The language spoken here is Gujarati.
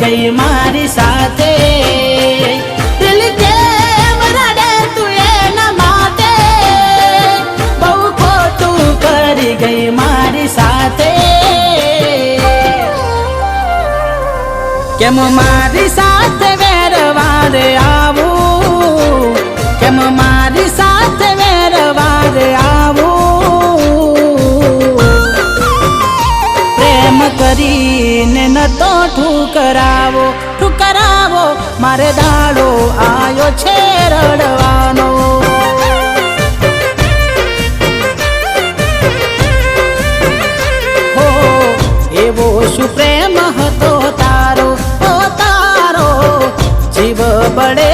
ગઈ મારી સાથે દિલ કેમ રડે તું એના માટે બહુ ખોટું કરી ગઈ મારી સાથે કેમ મારી સાથે વેરવા રે આવું કેમ મારી સાથે વેરવા રે આવું પ્રેમ કરીને ન તો ઠુકરાવો ઠુકરાવો મારે દાડો આયો છે રડવાનો હો એવો શું પ્રેમ હતો તારો જીવ બળે